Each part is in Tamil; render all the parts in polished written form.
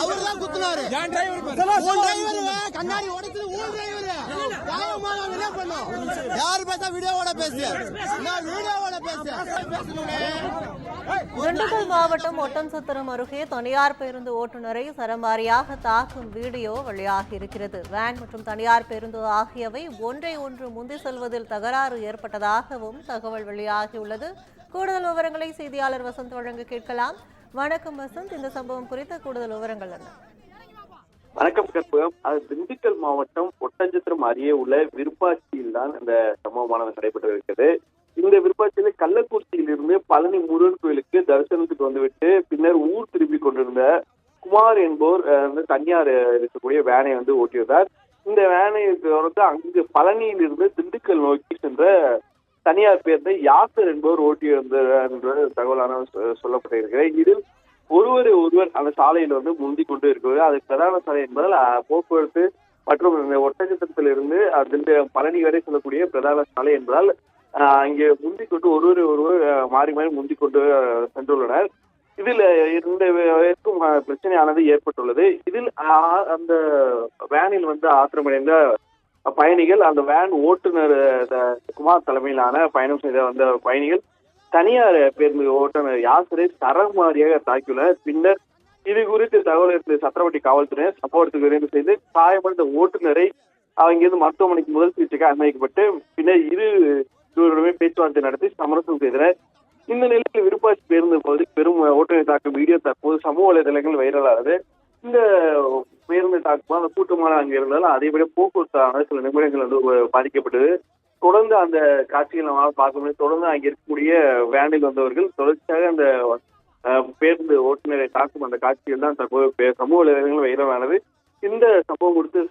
அவர்தான் குத்துனாரு. கண்ணாடி உடைச்சது ஊர் டிரைவர். என்ன பண்ணோம்? யாரு பேசா வீடியோவோட பேசு. நான் வீடியோவோட பேசு. திண்டுக்கல் மாவட்டம் ஒட்டன்சத்திரம் அருகே தனியார் பேருந்து ஓட்டுநரை சரமாரியாக தாக்கும் வீடியோ வெளியாகி இருக்கிறது. வேன் மற்றும் தனியார் பேருந்து ஆகியவை ஒன்றை ஒன்று முந்தி செல்வதில் தகராறு ஏற்பட்டதாகவும் தகவல் வெளியாகியுள்ளது. கூடுதல் விவரங்களை செய்தியாளர் வசந்த் வழங்க கேட்கலாம். வணக்கம் வசந்த், இந்த சம்பவம் குறித்த கூடுதல் விவரங்கள் என்ன? வணக்கம் கற்பகம். அது திண்டுக்கல் மாவட்டம் ஒட்டஞ்சத்திரம் அருகே உள்ள விருப்பாட்சியில் தான் இந்த சம்பவமானது நடைபெற்று இருக்கிறது. இந்த விருப்பாட்சியில கள்ளக்குறிச்சியிலிருந்து பழனி முருகன் கோயிலுக்கு தரிசனத்துக்கு வந்துவிட்டு பின்னர் ஊர் திரும்பி கொண்டிருந்த குமார் என்பவர் தனியார் இருக்கக்கூடிய வேனை ஓட்டியிருந்தார். இந்த வேனை தொடர்ந்து அங்கு பழனியிலிருந்து திண்டுக்கல் நோக்கி சென்ற தனியார் பேருந்தை யாசர் என்பவர் ஓட்டியிருந்தார் என்ற தகவலான சொல்லப்பட்டிருக்கிறது. இதில் ஒருவர் அந்த சாலையில் முந்தி கொண்டு இருக்கிறது. அது பிரதான சாலை என்பதால் போக்குவரத்து மற்றும் ஒட்டச்சத்திரத்திலிருந்து பழனி வரை செல்லக்கூடிய பிரதான சாலை என்பதால் அங்கே முந்தி கொண்டு ஒருவர் மாறி மாறி முந்தி கொண்டு சென்றுள்ளனர். இதில் இந்த பிரச்சனையானது ஏற்பட்டுள்ளது. இதில் அந்த வேனில் ஆத்திரமடைந்த பயணிகள், அந்த வேன் ஓட்டுநர் குமார் தலைமையிலான பயணம் செய்த வந்த பயணிகள் தனியார் பேருந்து ஓட்டுநர் யாசரை சரமாரியாக தாக்கியுள்ளனர். பின்னர் இது குறித்து தகவல் எடுத்த சத்திரப்பட்டி காவல்துறையினர் சம்பவத்துக்கு விரைந்து செய்து காயமடைந்த ஓட்டுநரை அங்கிருந்து மருத்துவமனைக்கு முதல் சிகிச்சைக்கு அனுமதிக்கப்பட்டு பின்னர் இருவருமே பேச்சுவார்த்தை நடத்தி சமரசம் செய்தனர். இந்த நிலையில் விருப்பாட்சி பேருந்து பகுதியில் பெரும் ஓட்டுநரை தாக்கும் வீடியோ தற்போது சமூக வலைதளங்கள் வைரலானது. இந்த பேருந்து தாக்குமா அந்த கூட்டமான அங்கே இருந்தாலும் அதை விட போக்குவரத்தான சில நிமிடங்கள் பாதிக்கப்பட்டது. தொடர்ந்து அந்த காட்சிகள் நம்மளால் பார்க்க முடியும். தொடர்ந்து அங்கே இருக்கக்கூடிய வேனில் வந்தவர்கள் தொடர்ச்சியாக அந்த பேருந்து ஓட்டுநரை தாக்கும் அந்த காட்சிகள் தான் தற்போது சமூக வலைதளங்கள் வைரலானது. இந்த சம்பவம் குறித்து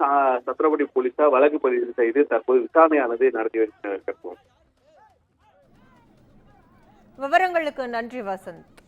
சத்திரப்பட்டி போலீசார் வழக்கு பதிவு செய்து தற்போது விசாரணையானது நடத்தி வருகின்றனர். விவரங்களுக்கு நன்றி வசந்த்.